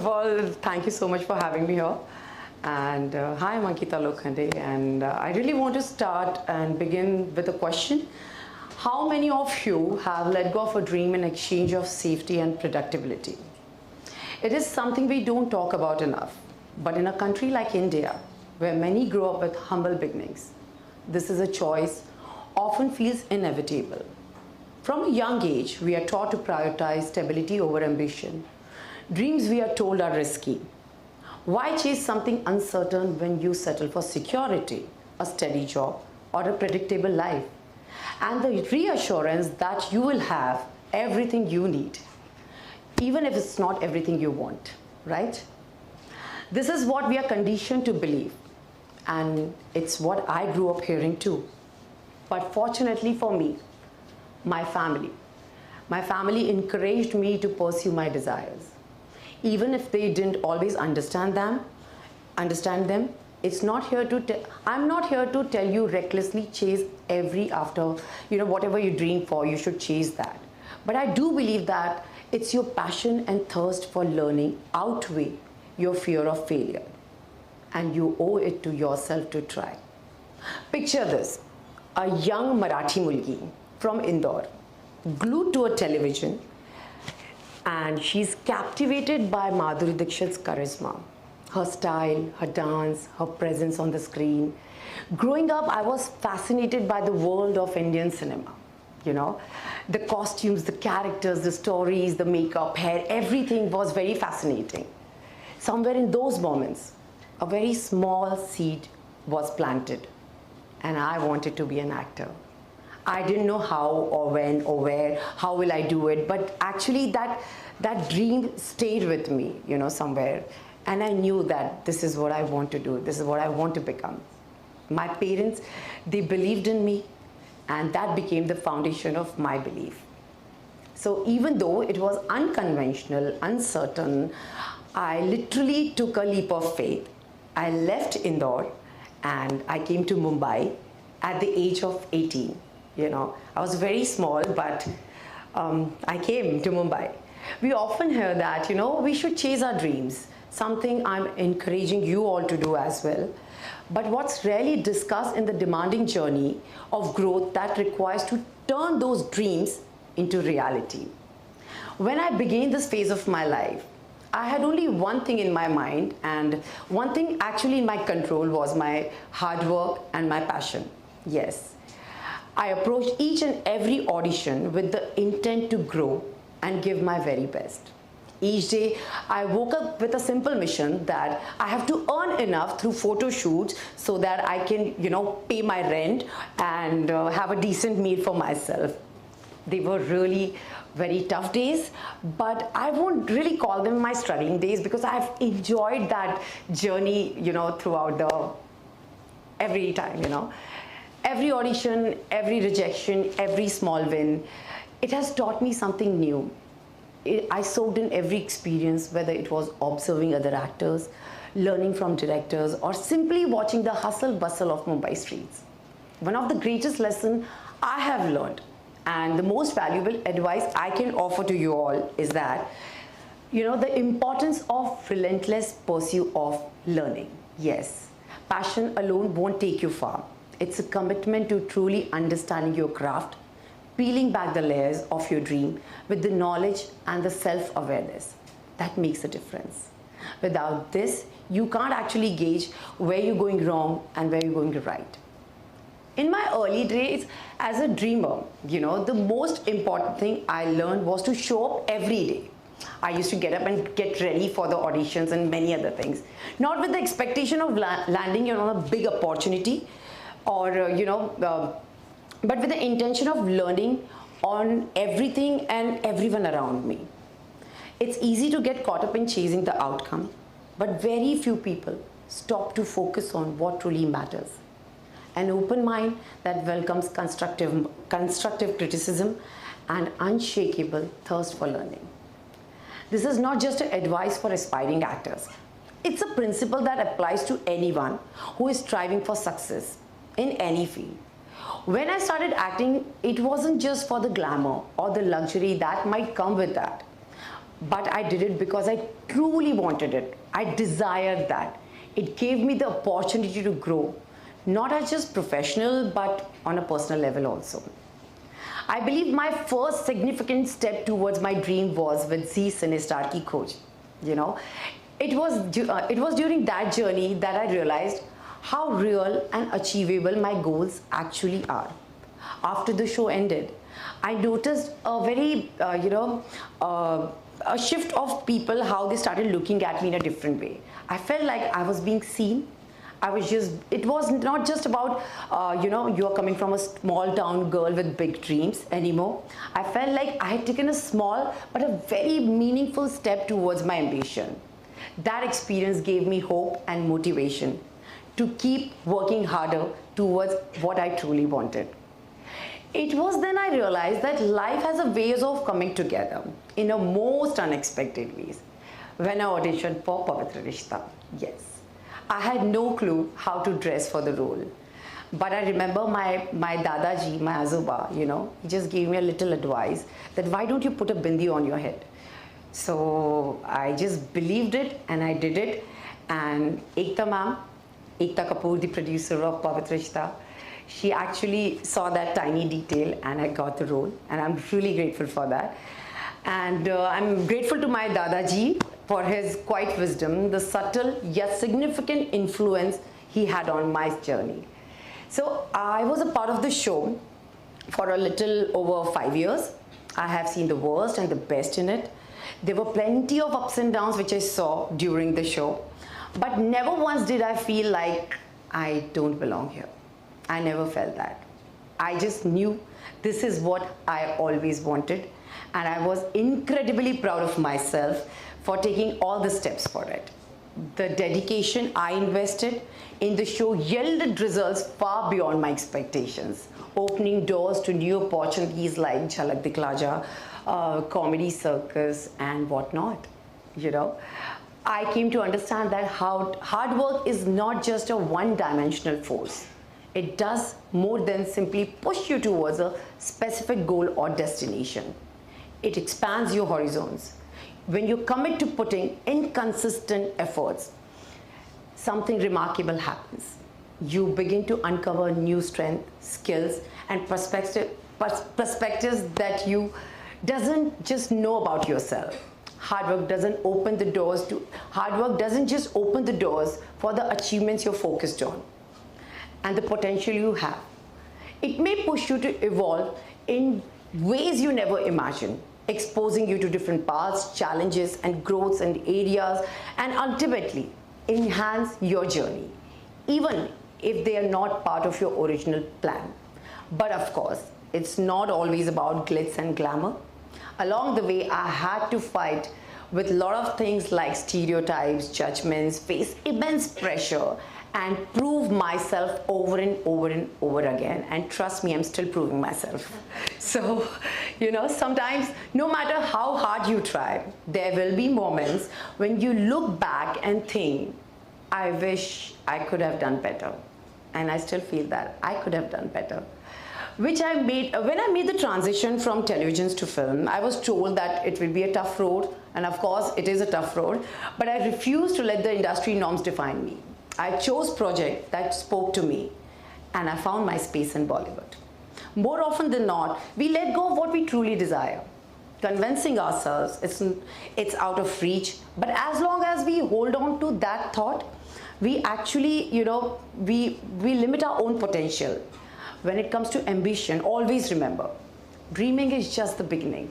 all, thank you so much for having me here. And hi, I'm Ankita Lokhande, and I really want to start and begin with a question. How many of you have let go of a dream in exchange of safety and predictability? It is something we don't talk about enough, but in a country like India, where many grow up with humble beginnings, this is a choice often feels inevitable. From a young age, we are taught to prioritize stability over ambition. Dreams, we are told, are risky. Why chase something uncertain when you settle for security, a steady job, or a predictable life? And the reassurance that you will have everything you need, even if it's not everything you want, right? This is what we are conditioned to believe, and it's what I grew up hearing too. But fortunately for me, my family encouraged me to pursue my desires. Even if they didn't always understand them, it's not here to I'm not here to tell you recklessly chase whatever you dream for, you should chase that. But I do believe that it's your passion and thirst for learning outweigh your fear of failure, and you owe it to yourself to try. Picture this, a young Marathi mulgi from Indore, glued to a television, and she's captivated by Madhuri Dixit's charisma, her style, her dance, her presence on the screen. Growing up, I was fascinated by the world of Indian cinema. You know, the costumes, the characters, the stories, the makeup, hair, everything was very fascinating. Somewhere in those moments, a very small seed was planted, and I wanted to be an actor. I didn't know how or when or where, how will I do it, but actually that dream stayed with me, somewhere. And I knew that this is what I want to do, this is what I want to become. My parents, they believed in me, and that became the foundation of my belief. So even though it was unconventional, uncertain, I literally took a leap of faith. I left Indore and I came to Mumbai at the age of 18. I was very small, but I came to Mumbai. We often hear that, we should chase our dreams, something I'm encouraging you all to do as well. But what's rarely discussed in the demanding journey of growth that requires to turn those dreams into reality. When I began this phase of my life, I had only one thing in my mind, and one thing actually in my control was my hard work and my passion. Yes. I approached each and every audition with the intent to grow and give my very best. Each day, I woke up with a simple mission that I have to earn enough through photo shoots so that I can, pay my rent and have a decent meal for myself. They were really very tough days, but I won't really call them my struggling days because I've enjoyed that journey, throughout every time, Every audition, every rejection, every small win, it has taught me something new. I soaked in every experience, whether it was observing other actors, learning from directors, or simply watching the hustle bustle of Mumbai streets. One of the greatest lessons I have learned, and the most valuable advice I can offer to you all, is that, the importance of relentless pursuit of learning. Yes, passion alone won't take you far. It's a commitment to truly understanding your craft, peeling back the layers of your dream with the knowledge and the self-awareness. That makes a difference. Without this, you can't actually gauge where you're going wrong and where you're going right. In my early days as a dreamer, the most important thing I learned was to show up every day. I used to get up and get ready for the auditions and many other things. Not with the expectation of landing on a big opportunity, or but with the intention of learning on everything and everyone around me. It's easy to get caught up in chasing the outcome, but very few people stop to focus on what truly matters. An open mind that welcomes constructive criticism and unshakable thirst for learning. This is not just advice for aspiring actors. It's a principle that applies to anyone who is striving for success in any field. When I started acting, it wasn't just for the glamour or the luxury that might come with that. but I did it because I truly wanted it. I desired that. It gave me the opportunity to grow, not as just professional, but on a personal level also. I believe my first significant step towards my dream was with Z Sinestar Ki Khoj. You know, it was during that journey that I realized how real and achievable my goals actually are. After the show ended, I noticed a very, a shift of people, how they started looking at me in a different way. I felt like I was being seen. It was not just about, you're coming from a small town girl with big dreams anymore. I felt like I had taken a small but a very meaningful step towards my ambition. That experience gave me hope and motivation to keep working harder towards what I truly wanted. It was then I realized that life has a ways of coming together in a most unexpected ways. When I auditioned for Pavitra Rishta, yes, I had no clue how to dress for the role. But I remember my Dadaji, my Azuba, he just gave me a little advice that why don't you put a bindi on your head? So I just believed it and I did it. And Ekta ma'am, Ekta Kapoor, the producer of Pavitra Rishta, she actually saw that tiny detail and I got the role. And I'm truly grateful for that. And I'm grateful to my Dadaji for his quiet wisdom, the subtle yet significant influence he had on my journey. So I was a part of the show for a little over 5 years. I have seen the worst and the best in it. There were plenty of ups and downs which I saw during the show, but never once did I feel like I don't belong here. I never felt that. I just knew this is what I always wanted, and I was incredibly proud of myself for taking all the steps for it. The dedication I invested in the show yielded results far beyond my expectations, opening doors to new opportunities like Jhalak Dikhla Ja, comedy circus and whatnot. I came to understand that hard work is not just a one-dimensional force. It does more than simply push you towards a specific goal or destination. It expands your horizons. When you commit to putting inconsistent efforts, something remarkable happens. You begin to uncover new strengths, skills, and perspectives that you doesn't just know about yourself. Hard work doesn't just open the doors for the achievements you're focused on and the potential you have. It may push you to evolve in ways you never imagined, exposing you to different paths, challenges, and growths and areas, and ultimately enhance your journey, even if they are not part of your original plan. But of course, it's not always about glitz and glamour. Along the way, I had to fight with a lot of things like stereotypes, judgments, face immense pressure, and prove myself over and over and over again. And trust me, I'm still proving myself. So, sometimes no matter how hard you try, there will be moments when you look back and think, I wish I could have done better. And I still feel that I could have done better. When I made the transition from televisions to film, I was told that it will be a tough road, and of course it is a tough road, but I refused to let the industry norms define me. I chose projects that spoke to me, and I found my space in Bollywood. More often than not, we let go of what we truly desire, convincing ourselves it's out of reach, but as long as we hold on to that thought, we actually, we limit our own potential. When it comes to ambition, always remember, dreaming is just the beginning.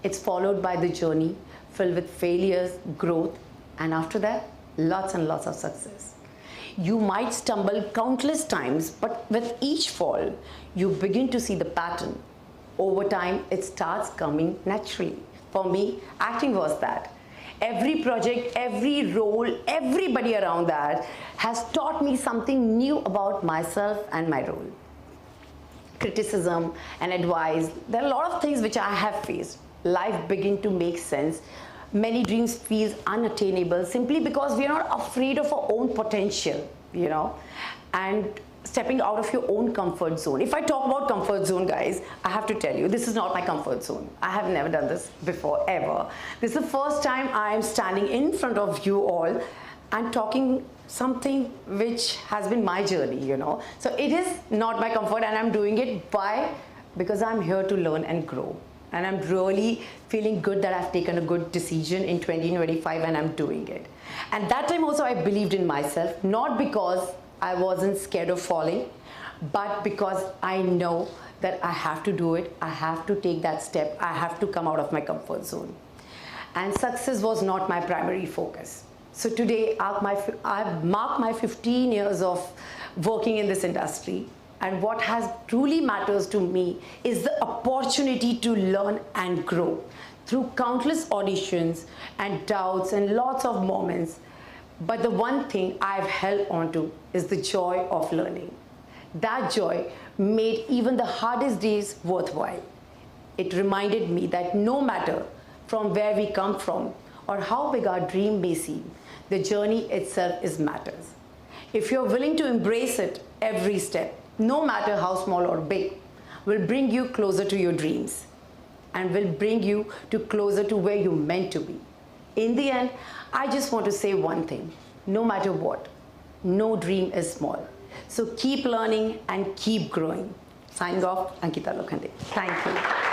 It's followed by the journey filled with failures, growth, and after that, lots and lots of success. You might stumble countless times, but with each fall, you begin to see the pattern. Over time, it starts coming naturally. For me, acting was that. Every project, every role, everybody around that has taught me something new about myself and my role. Criticism and advice, there are a lot of things which I have faced. Life begin to make sense. Many dreams feel unattainable simply because we are not afraid of our own potential, and stepping out of your own comfort zone. If I talk about comfort zone, guys, I have to tell you, this is not my comfort zone. I have never done this before, ever. This is the first time I am standing in front of you all and talking something which has been my journey, you know. So it is not my comfort, and I'm doing it because I'm here to learn and grow. And I'm really feeling good that I've taken a good decision in 2025 and I'm doing it. And that time also I believed in myself, not because I wasn't scared of falling, but because I know that I have to do it. I have to take that step. I have to come out of my comfort zone. And success was not my primary focus. So today I've marked my 15 years of working in this industry. And what has truly matters to me is the opportunity to learn and grow through countless auditions and doubts and lots of moments. But the one thing I've held on to is the joy of learning. That joy made even the hardest days worthwhile. It reminded me that no matter from where we come from or how big our dream may seem, the journey itself is matters. If you're willing to embrace it, every step, no matter how small or big, will bring you closer to your dreams and will bring you closer to where you're meant to be. In the end, I just want to say one thing: no matter what, no dream is small. So keep learning and keep growing. Signing off, Ankita Lokhande. Thank you.